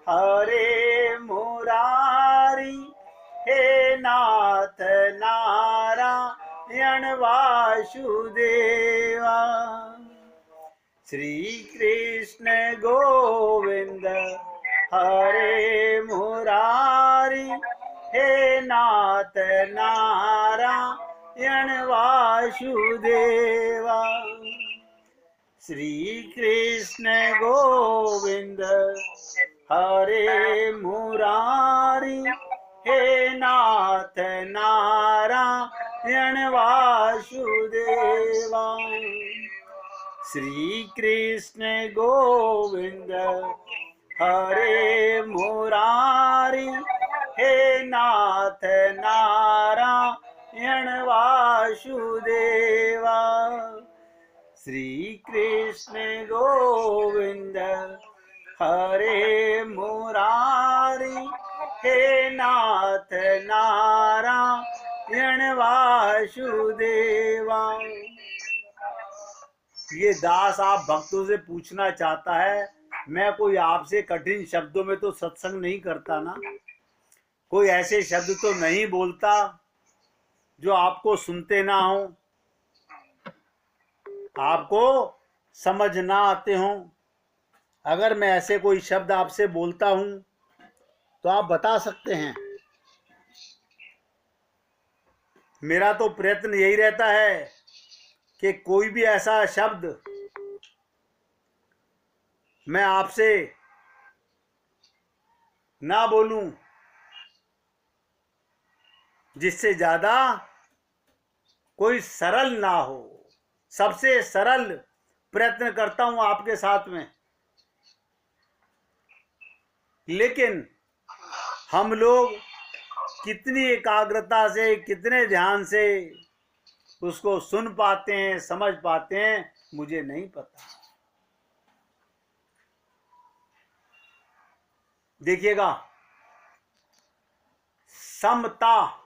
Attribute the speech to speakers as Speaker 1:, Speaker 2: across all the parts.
Speaker 1: हरे मुरारी, हे नाथ नारायण वासुदेवा। श्री कृष्ण गोविंद हरे मुरारी, हे नाथ नारायण वासुदेवा। श्री कृष्ण गोविंद हरे मुरारी, हे नाथ नारायण वासुदेवा। श्री कृष्ण गोविंद हरे मुरारी, हे नाथ नारायण वासुदेवा। श्री कृष्ण गोविंद हरे मुरारी, हे नाथ नारायण वासुदेवा। ये दास आप भक्तों से पूछना चाहता है, मैं कोई आपसे कठिन शब्दों में तो सत्संग नहीं करता ना, कोई ऐसे शब्द तो नहीं बोलता जो आपको सुनते ना हो, आपको समझ ना आते हों। अगर मैं ऐसे कोई शब्द आपसे बोलता हूं तो आप बता सकते हैं। मेरा तो प्रयत्न यही रहता है कि कोई भी ऐसा शब्द मैं आपसे ना बोलूं जिससे ज्यादा कोई सरल ना हो। सबसे सरल प्रयत्न करता हूं आपके साथ में, लेकिन हम लोग कितनी एकाग्रता से, कितने ध्यान से उसको सुन पाते हैं, समझ पाते हैं, मुझे नहीं पता। देखिएगा, समता,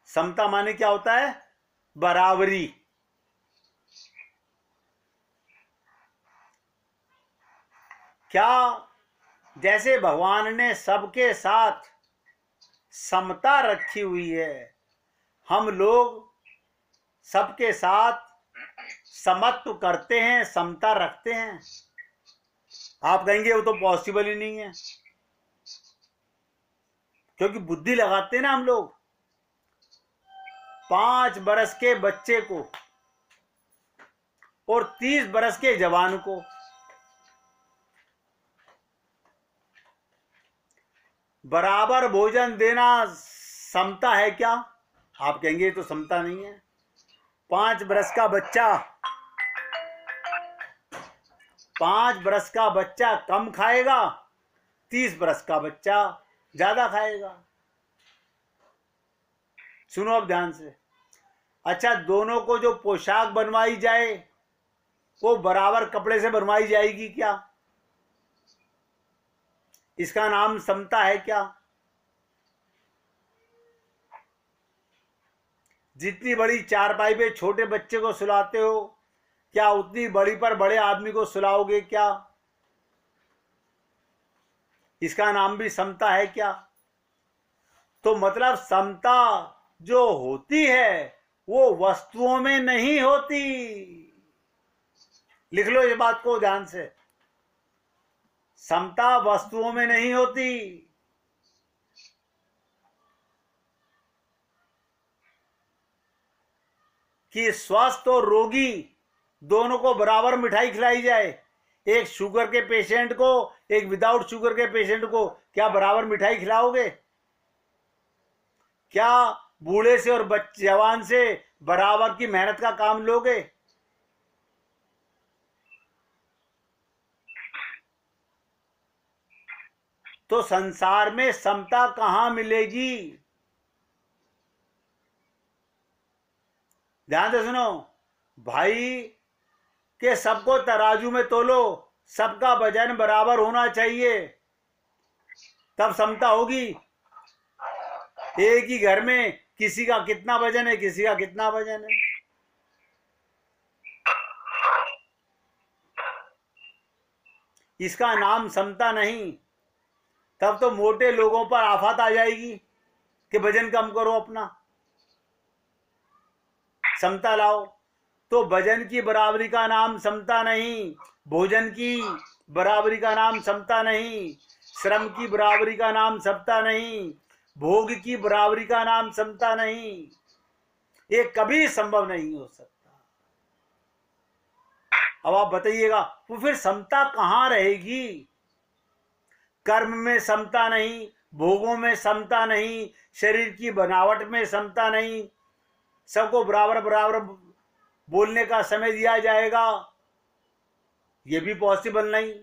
Speaker 1: समता माने क्या होता है? बराबरी। क्या जैसे भगवान ने सबके साथ समता रखी हुई है, हम लोग सबके साथ समत्व करते हैं, समता रखते हैं? आप कहेंगे वो तो पॉसिबल ही नहीं है, क्योंकि बुद्धि लगाते हैं ना हम लोग। 5 बरस के बच्चे को और 30 बरस के जवान को बराबर भोजन देना समता है क्या? आप कहेंगे तो समता नहीं है। 5 बरस का बच्चा 5 बरस का बच्चा कम खाएगा, 30 बरस का बच्चा ज्यादा खाएगा। सुनो अब ध्यान से। अच्छा, दोनों को जो पोशाक बनवाई जाए वो बराबर कपड़े से बनवाई जाएगी क्या? इसका नाम समता है क्या? जितनी बड़ी चारपाई पे छोटे बच्चे को सुलाते हो, क्या उतनी बड़ी पर बड़े आदमी को सुलाओगे क्या? इसका नाम भी समता है क्या? तो मतलब समता जो होती है वो वस्तुओं में नहीं होती। लिख लो ये बात को ध्यान से। समता वस्तुओं में नहीं होती। कि स्वस्थ और रोगी दोनों को बराबर मिठाई खिलाई जाए, एक शुगर के पेशेंट को, एक विदाउट शुगर के पेशेंट को क्या बराबर मिठाई खिलाओगे? क्या बूढ़े से और जवान से बराबर की मेहनत का काम लोगे? तो संसार में समता कहां मिलेगी? ध्यान से सुनो भाई, के सबको तराजू में तोलो, सबका वजन बराबर होना चाहिए, तब समता होगी। एक ही घर में किसी का कितना वजन है, किसी का कितना वजन है। इसका नाम समता नहीं। तब तो मोटे लोगों पर आफत आ जाएगी कि वजन कम करो अपना, समता लाओ। तो वजन की बराबरी का नाम समता नहीं, भोजन की बराबरी का नाम समता नहीं, श्रम की बराबरी का नाम समता नहीं, भोग की बराबरी का नाम समता नहीं। ये कभी संभव नहीं हो सकता। अब आप बताइएगा वो फिर समता कहां रहेगी? कर्म में समता नहीं, भोगों में समता नहीं, शरीर की बनावट में समता नहीं, सबको बराबर बराबर बोलने का समय दिया जाएगा, ये भी पॉसिबल नहीं।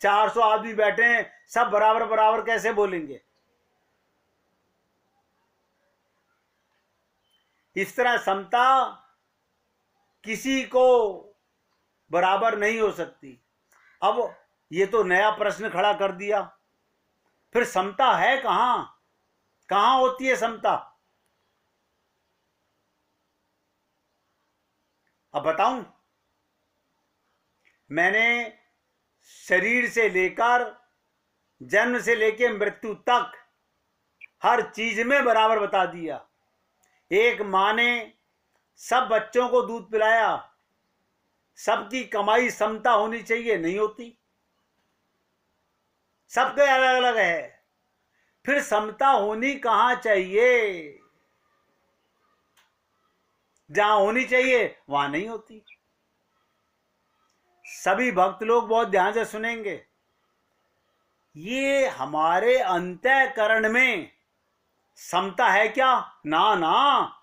Speaker 1: 400 आदमी बैठे हैं, सब बराबर बराबर कैसे बोलेंगे? इस तरह समता किसी को बराबर नहीं हो सकती। अब ये तो नया प्रश्न खड़ा कर दिया, फिर समता है कहां? कहां होती है समता? अब बताऊं, मैंने शरीर से लेकर जन्म से लेकर मृत्यु तक हर चीज में बराबर बता दिया। एक मां ने सब बच्चों को दूध पिलाया, सबकी कमाई समता होनी चाहिए, नहीं होती, सबके अलग अलग है। फिर समता होनी कहां चाहिए? जहां होनी चाहिए वहां नहीं होती। सभी भक्त लोग बहुत ध्यान से सुनेंगे, ये हमारे अंतःकरण में समता है क्या? ना ना,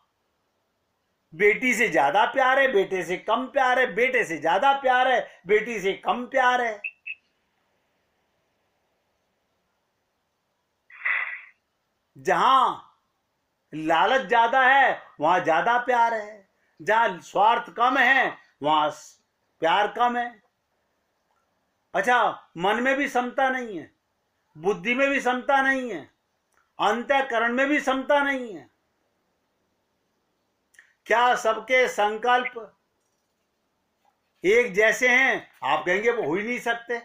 Speaker 1: बेटी से ज्यादा प्यार है, बेटे से कम प्यार है, बेटे से ज्यादा प्यार है, बेटी से कम प्यार है। जहां लालच ज्यादा है वहां ज्यादा प्यार है, जहां स्वार्थ कम है वहां प्यार कम है। अच्छा, मन में भी समता नहीं है, बुद्धि में भी समता नहीं है, अंतःकरण में भी समता नहीं है। क्या सबके संकल्प एक जैसे हैं? आप कहेंगे वो हो ही नहीं सकते।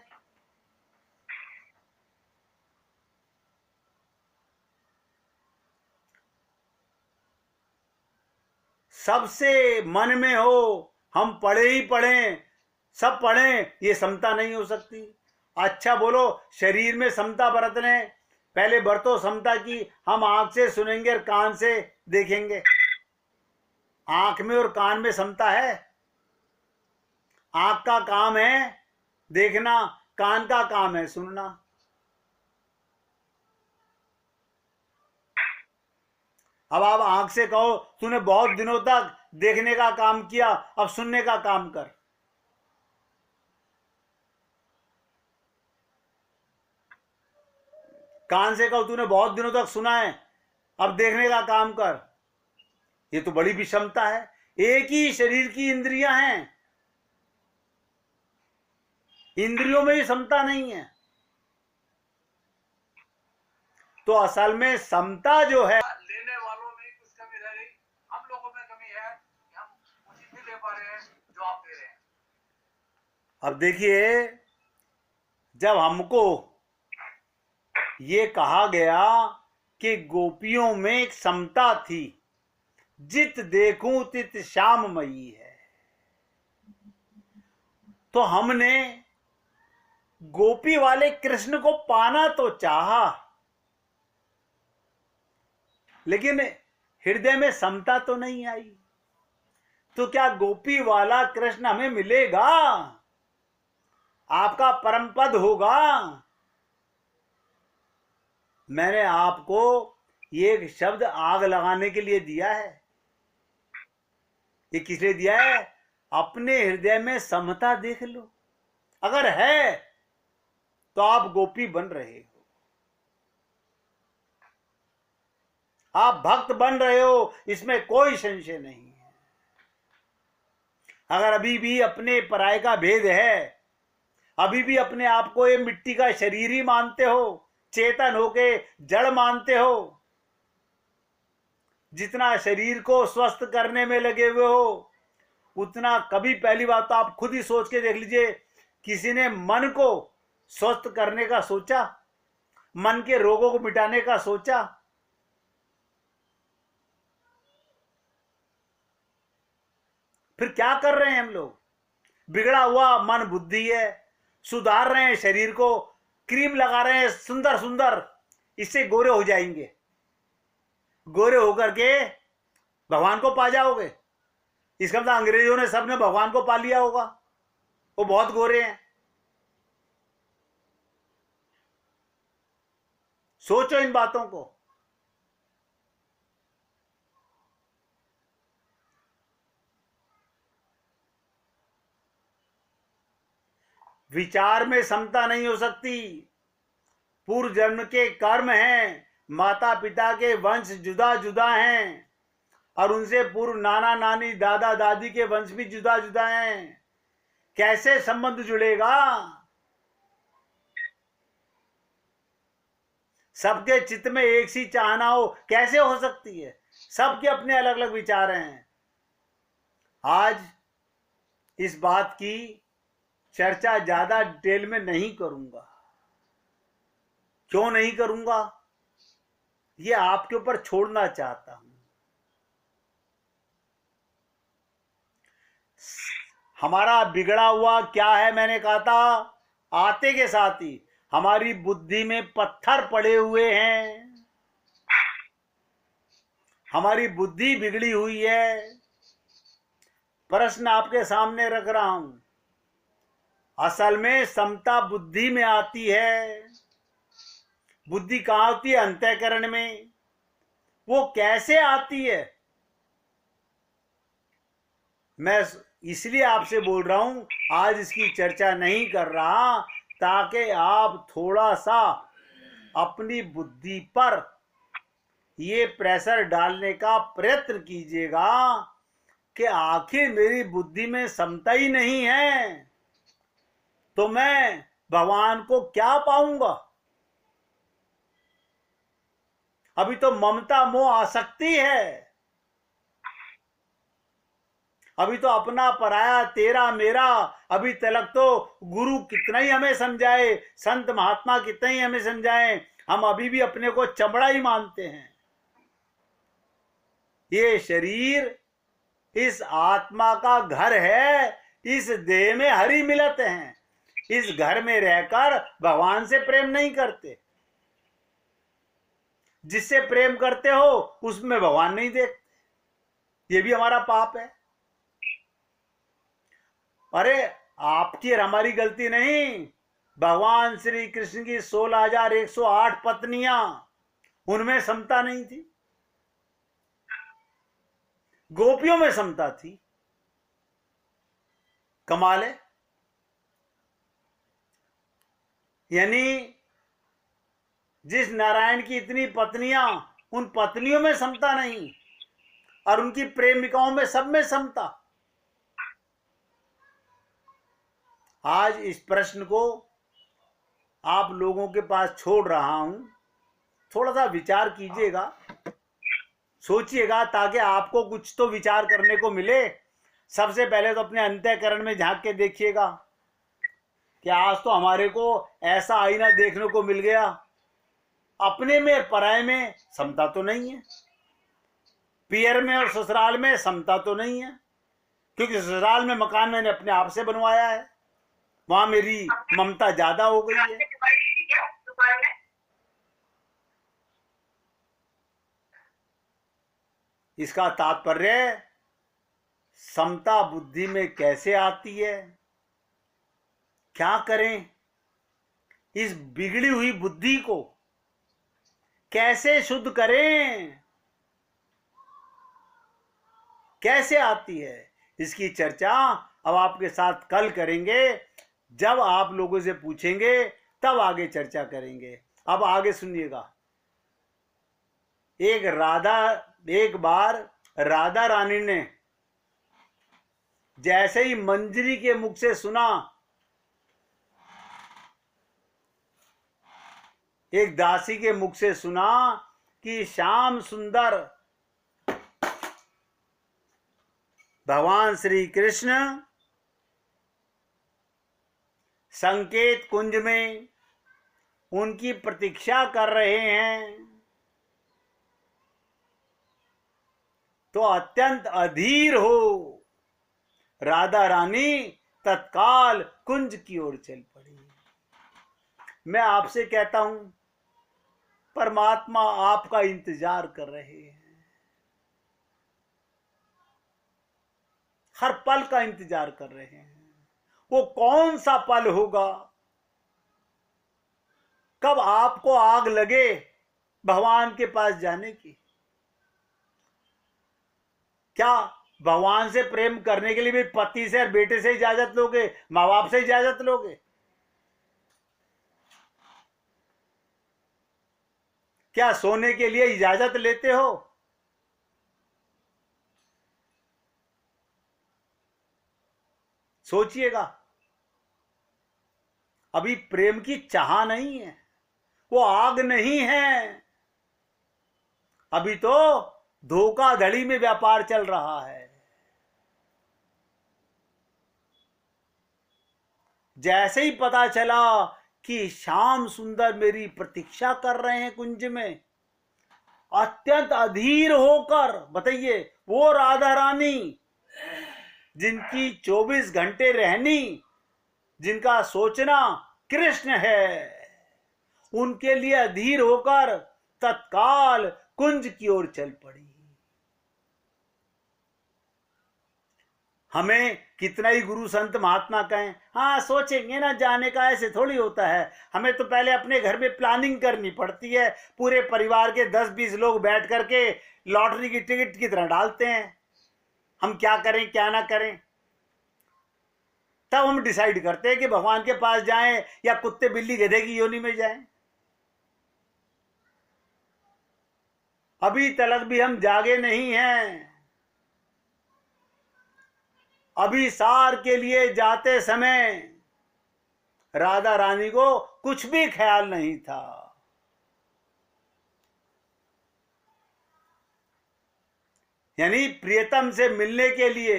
Speaker 1: सबसे मन में हो हम पढ़े ही पढ़ें, सब पढ़ें, ये समता नहीं हो सकती। अच्छा बोलो, शरीर में समता बरत लें, पहले बरतो समता की। हम आंख से सुनेंगे और कान से देखेंगे, आंख में और कान में समता है? आंख का काम है देखना, कान का काम है सुनना। अब आप आंख से कहो तूने बहुत दिनों तक देखने का काम किया, अब सुनने का काम कर। कान से कहो तूने बहुत दिनों तक सुना है, अब देखने का काम कर। ये तो बड़ी विषमता है। एक ही शरीर की इंद्रियां हैं, इंद्रियों में ही समता नहीं है। तो असल में समता जो है,
Speaker 2: लेने वालों में कुछ कमी रह गई, हम लोगों में कमी है कि हम उचित नहीं ले पा रहे हैं जो आप दे रहे हैं।
Speaker 1: अब देखिए, जब हमको ये कहा गया कि गोपियों में एक समता थी, जित देखूं तित श्याममयी है, तो हमने गोपी वाले कृष्ण को पाना तो चाहा, लेकिन हृदय में समता तो नहीं आई। तो क्या गोपी वाला कृष्ण हमें मिलेगा? आपका परम पद होगा? मैंने आपको ये शब्द आग लगाने के लिए दिया है। ये किस लिए दिया है? अपने हृदय में समता देख लो, अगर है तो आप गोपी बन रहे हो, आप भक्त बन रहे हो, इसमें कोई संशय नहीं है। अगर अभी भी अपने पराये का भेद है, अभी भी अपने आप को ये मिट्टी का शरीर ही मानते हो, चेतन होके जड़ मानते हो, जितना शरीर को स्वस्थ करने में लगे हुए हो, उतना कभी, पहली बात तो आप खुद ही सोच के देख लीजिए, किसी ने मन को स्वस्थ करने का सोचा, मन के रोगों को मिटाने का सोचा। फिर क्या कर रहे हैं हम लोग? बिगड़ा हुआ मन बुद्धि है, सुधार रहे हैं शरीर को, क्रीम लगा रहे हैं सुंदर सुंदर, इससे गोरे हो जाएंगे, गोरे होकर के भगवान को पा जाओगे। इसका मतलब अंग्रेजों ने सबने भगवान को पा लिया होगा, वो बहुत गोरे हैं। सोचो इन बातों को। विचार में समता नहीं हो सकती। पूर्व जन्म के कर्म हैं, माता पिता के वंश जुदा जुदा हैं, और उनसे पूर्व नाना नानी दादा दादी के वंश भी जुदा जुदा हैं। कैसे संबंध जुड़ेगा? सबके चित्त में एक सी चाहना हो, कैसे हो सकती है? सबके अपने अलग अलग विचार हैं। आज इस बात की चर्चा ज्यादा डिटेल में नहीं करूंगा। क्यों नहीं करूंगा? ये आपके ऊपर छोड़ना चाहता हूं। हमारा बिगड़ा हुआ क्या है? मैंने कहा था आते के साथ ही हमारी बुद्धि में पत्थर पड़े हुए हैं, हमारी बुद्धि बिगड़ी हुई है। प्रश्न आपके सामने रख रहा हूं। असल में समता बुद्धि में आती है। बुद्धि कहां होती है? अंतःकरण में। वो कैसे आती है? मैं इसलिए आपसे बोल रहा हूं, आज इसकी चर्चा नहीं कर रहा, ताकि आप थोड़ा सा अपनी बुद्धि पर ये प्रेशर डालने का प्रयत्न कीजिएगा कि आखिर मेरी बुद्धि में समता ही नहीं है, तो मैं भगवान को क्या पाऊंगा? अभी तो ममता मोह आसक्ति है, अभी तो अपना पराया तेरा मेरा। अभी तक तो गुरु कितना ही हमें समझाए, संत महात्मा कितना ही हमें समझाए, हम अभी भी अपने को चमड़ा ही मानते हैं। ये शरीर इस आत्मा का घर है, इस देह में हरि मिलत हैं। इस घर में रहकर भगवान से प्रेम नहीं करते। जिससे प्रेम करते हो उसमें भगवान नहीं देखते। ये भी हमारा पाप है। अरे आपकी और हमारी गलती नहीं। भगवान श्री कृष्ण की 16,108 पत्नियां, उनमें समता नहीं थी। गोपियों में समता थी। कमाल है। यानी जिस नारायण की इतनी पत्नियां, उन पत्नियों में समता नहीं, और उनकी प्रेमिकाओं में सब में समता। आज इस प्रश्न को आप लोगों के पास छोड़ रहा हूं, थोड़ा सा विचार कीजिएगा, सोचिएगा, ताकि आपको कुछ तो विचार करने को मिले। सबसे पहले तो अपने अंतःकरण में झांक के देखिएगा कि आज तो हमारे को ऐसा आईना देखने को मिल गया, अपने में पराये में समता तो नहीं है, पियर में और ससुराल में समता तो नहीं है। क्योंकि ससुराल में मकान मैंने अपने आप से बनवाया है, वहां मेरी ममता ज्यादा हो गई है। इसका तात्पर्य समता बुद्धि में कैसे आती है? क्या करें? इस बिगड़ी हुई बुद्धि को कैसे शुद्ध करें? कैसे आती है? इसकी चर्चा अब आपके साथ कल करेंगे। जब आप लोगों से पूछेंगे तब आगे चर्चा करेंगे। अब आगे सुनिएगा। एक बार राधा रानी ने जैसे ही मंजरी के मुख से सुना, एक दासी के मुख से सुना कि श्याम सुंदर भगवान श्री कृष्ण संकेत कुंज में उनकी प्रतीक्षा कर रहे हैं, तो अत्यंत अधीर हो राधा रानी तत्काल कुंज की ओर चल पड़ी। मैं आपसे कहता हूं, परमात्मा आपका इंतजार कर रहे हैं, हर पल का इंतजार कर रहे हैं। वो कौन सा पल होगा, कब आपको आग लगे भगवान के पास जाने की? क्या भगवान से प्रेम करने के लिए भी पति से और बेटे से इजाजत लोगे, मां बाप से इजाजत लोगे? क्या सोने के लिए इजाजत लेते हो? सोचिएगा। अभी प्रेम की चाह नहीं है, वो आग नहीं है, अभी तो धोखाधड़ी में व्यापार चल रहा है। जैसे ही पता चला कि श्याम सुंदर मेरी प्रतीक्षा कर रहे हैं कुंज में, अत्यंत अधीर होकर, बताइए, वो राधा रानी जिनकी 24 घंटे रहनी, जिनका सोचना कृष्ण है, उनके लिए अधीर होकर तत्काल कुंज की ओर चल पड़ी। हमें कितना ही गुरु संत महात्मा कहें, हाँ सोचेंगे ना जाने का, ऐसे थोड़ी होता है। हमें तो पहले अपने घर में प्लानिंग करनी पड़ती है। पूरे परिवार के 10-20 लोग बैठ करके लॉटरी की टिकट की तरह डालते हैं, हम क्या करें क्या ना करें, तब हम डिसाइड करते हैं कि भगवान के पास जाएं या कुत्ते बिल्ली गधे की योनि में जाएं। अभी तलक भी हम जागे नहीं हैं। अभी सार के लिए जाते समय राधा रानी को कुछ भी ख्याल नहीं था। यानी प्रियतम से मिलने के लिए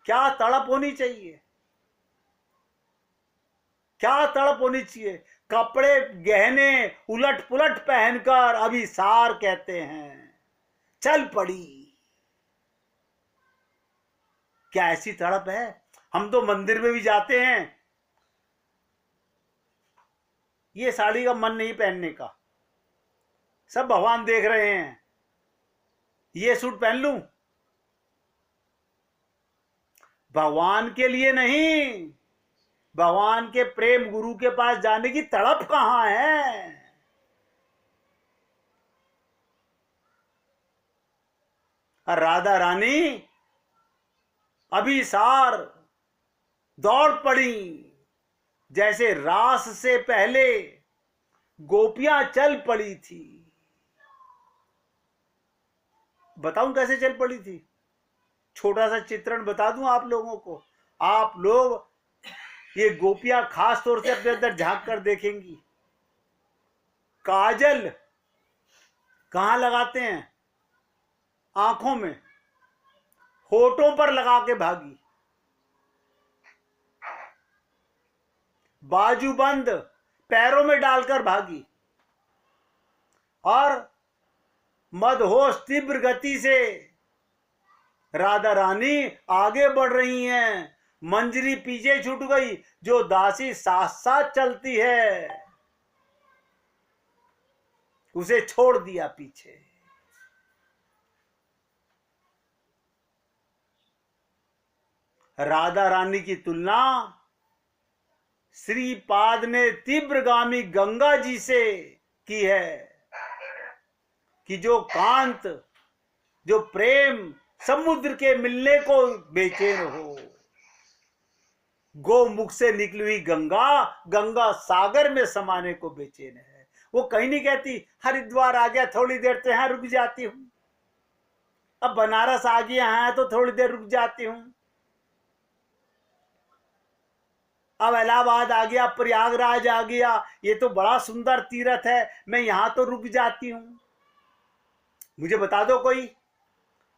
Speaker 1: क्या तड़प होनी चाहिए, क्या तड़प होनी चाहिए। कपड़े गहने उलट पुलट पहनकर अभी सार कहते हैं चल पड़ी। क्या ऐसी तड़प है? हम तो मंदिर में भी जाते हैं, ये साड़ी का मन नहीं पहनने का, सब भगवान देख रहे हैं, ये सूट पहन लूं, भगवान के लिए नहीं, भगवान के प्रेम गुरु के पास जाने की तड़प कहां है? और राधा रानी अभी सार दौड़ पड़ी, जैसे रास से पहले गोपियां चल पड़ी थी। बताऊं कैसे चल पड़ी थी? छोटा सा चित्रण बता दूं आप लोगों को। आप लोग ये गोपियां खास तौर से अपने अंदर झांक कर देखेंगी। काजल कहां लगाते हैं? आंखों में, होठों पर लगा के भागी, बाजूबंद पैरों में डालकर भागी, और मदहोश तीव्र गति से राधा रानी आगे बढ़ रही हैं। मंजरी पीछे छूट गई, जो दासी साथ साथ चलती है उसे छोड़ दिया पीछे। राधा रानी की तुलना श्रीपाद ने तीव्रगामी गंगा जी से की है कि जो कांत, जो प्रेम समुद्र के मिलने को बेचैन हो। गोमुख से निकली हुई गंगा, गंगा सागर में समाने को बेचैन है। वो कहीं नहीं कहती हरिद्वार आ गया थोड़ी देर तो यहां रुक जाती हूं, अब बनारस आ गया है तो थोड़ी देर रुक जाती हूं, अब इलाहाबाद आ गया, प्रयागराज आ गया, ये तो बड़ा सुंदर तीर्थ है, मैं यहां तो रुक जाती हूं। मुझे बता दो कोई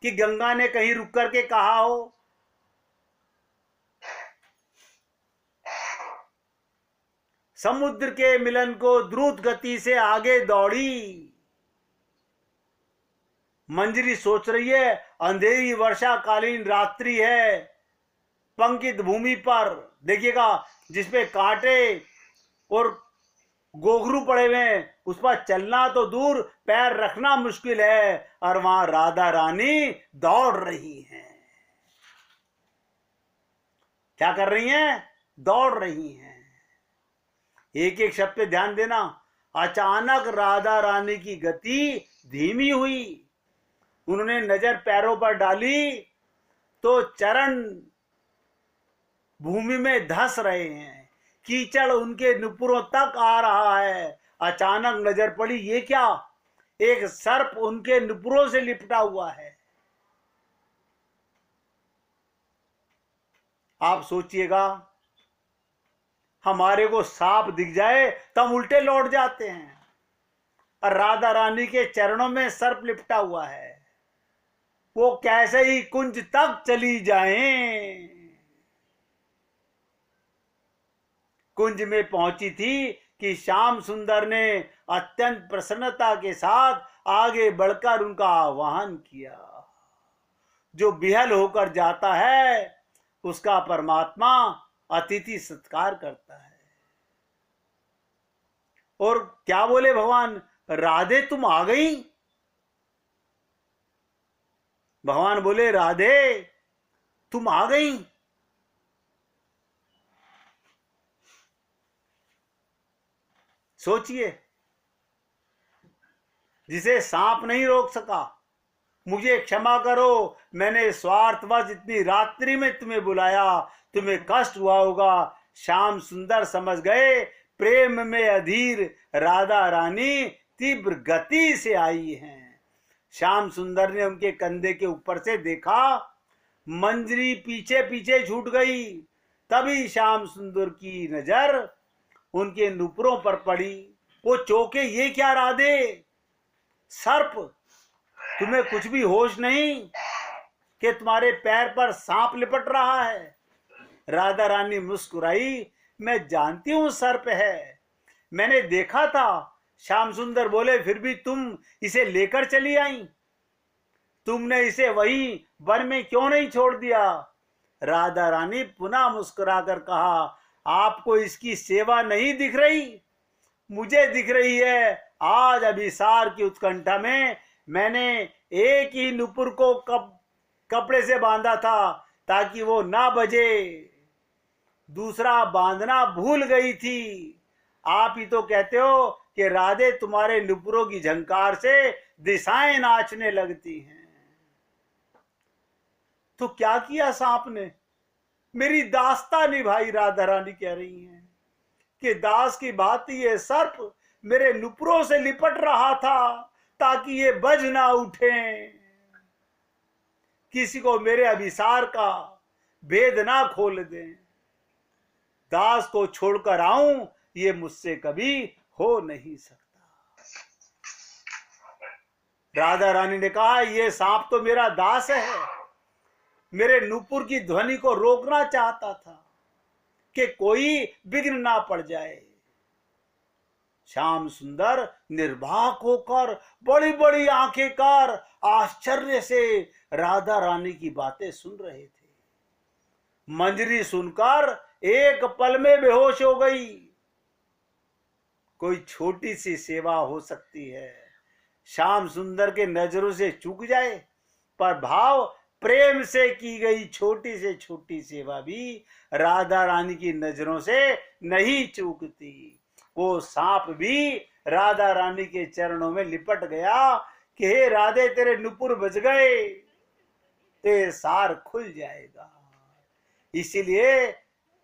Speaker 1: कि गंगा ने कहीं रुक करके कहा हो? समुद्र के मिलन को द्रुत गति से आगे दौड़ी। मंजरी सोच रही है, अंधेरी वर्षाकालीन रात्रि है, पंकित भूमि पर देखिएगा जिसपे कांटे और गोखरू पड़े हुए हैं, उस पर चलना तो दूर पैर रखना मुश्किल है, और वहां राधा रानी दौड़ रही हैं। क्या कर रही हैं? दौड़ रही हैं। एक एक शब्द पे ध्यान देना। अचानक राधा रानी की गति धीमी हुई। उन्होंने नजर पैरों पर डाली तो चरण भूमि में धंस रहे हैं, कीचड़ उनके नुपुरों तक आ रहा है। अचानक नजर पड़ी, ये क्या? एक सर्प उनके नुपुरों से लिपटा हुआ है। आप सोचिएगा, हमारे को सांप दिख जाए तो हम उल्टे लौट जाते हैं, और राधा रानी के चरणों में सर्प लिपटा हुआ है। वो कैसे ही कुंज तक चली जाएं। कुंज में पहुंची थी कि श्याम सुंदर ने अत्यंत प्रसन्नता के साथ आगे बढ़कर उनका आह्वान किया। जो विहल होकर जाता है उसका परमात्मा अतिथि सत्कार करता है। और क्या बोले भगवान? राधे तुम आ गई। भगवान बोले, राधे तुम आ गई। सोचिए, जिसे सांप नहीं रोक सका, मुझे क्षमा करो, मैंने स्वार्थवश इतनी रात्रि में तुम्हें बुलाया, तुम्हें कष्ट हुआ होगा। श्याम सुंदर समझ गए प्रेम में अधीर राधा रानी तीव्र गति से आई हैं। श्याम सुंदर ने उनके कंधे के ऊपर से देखा, मंजरी पीछे पीछे छूट गई। तभी श्याम सुंदर की नजर उनके नुपुरों पर पड़ी। वो चौंके, ये क्या राधे? सर्प? तुम्हें कुछ भी होश नहीं कि तुम्हारे पैर पर सांप लिपट रहा है? राधा रानी मुस्कुराई, मैं जानती हूं सर्प है, मैंने देखा था। श्याम सुंदर बोले, फिर भी तुम इसे लेकर चली आई, तुमने इसे वहीं वन में क्यों नहीं छोड़ दिया? राधा रानी पुनः मुस्कुराकर कहा, आपको इसकी सेवा नहीं दिख रही? मुझे दिख रही है। आज अभिसार की उत्कंठा में मैंने एक ही नुपुर को कपड़े से बांधा था ताकि वो ना बजे, दूसरा बांधना भूल गई थी। आप ही तो कहते हो कि राधे तुम्हारे नुपुरों की झंकार से दिशाएं नाचने लगती हैं। तो क्या किया सांप ने? मेरी दास्ता निभाई। राधा रानी कह रही हैं कि दास की भांति ये सर्प मेरे नुपुरों से लिपट रहा था ताकि ये बज ना उठे, किसी को मेरे अभिसार का भेद ना खोल दें। दास को छोड़कर आऊं ये मुझसे कभी हो नहीं सकता। राधा रानी ने कहा, ये सांप तो मेरा दास है, मेरे नुपुर की ध्वनि को रोकना चाहता था कि कोई विघ्न ना पड़ जाए। श्याम सुंदर निर्वाक होकर बड़ी बड़ी आंखें कर आश्चर्य से राधा रानी की बातें सुन रहे थे। मंजरी सुनकर एक पल में बेहोश हो गई। कोई छोटी सी सेवा हो सकती है, श्याम सुंदर के नजरों से चूक जाए, पर भाव प्रेम से की गई छोटी से छोटी सेवा भी राधा रानी की नजरों से नहीं चूकती। वो सांप भी राधा रानी के चरणों में लिपट गया कि हे राधे, तेरे नुपुर बज गए, तेरे सार खुल जाएगा। इसीलिए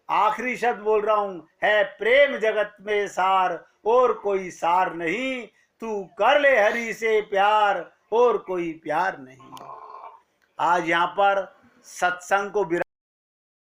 Speaker 1: आखिरी शब्द बोल रहा हूं, है प्रेम जगत में सार, और कोई सार नहीं, तू कर ले हरि से प्यार, और कोई प्यार नहीं। आज यहाँ पर सत्संग को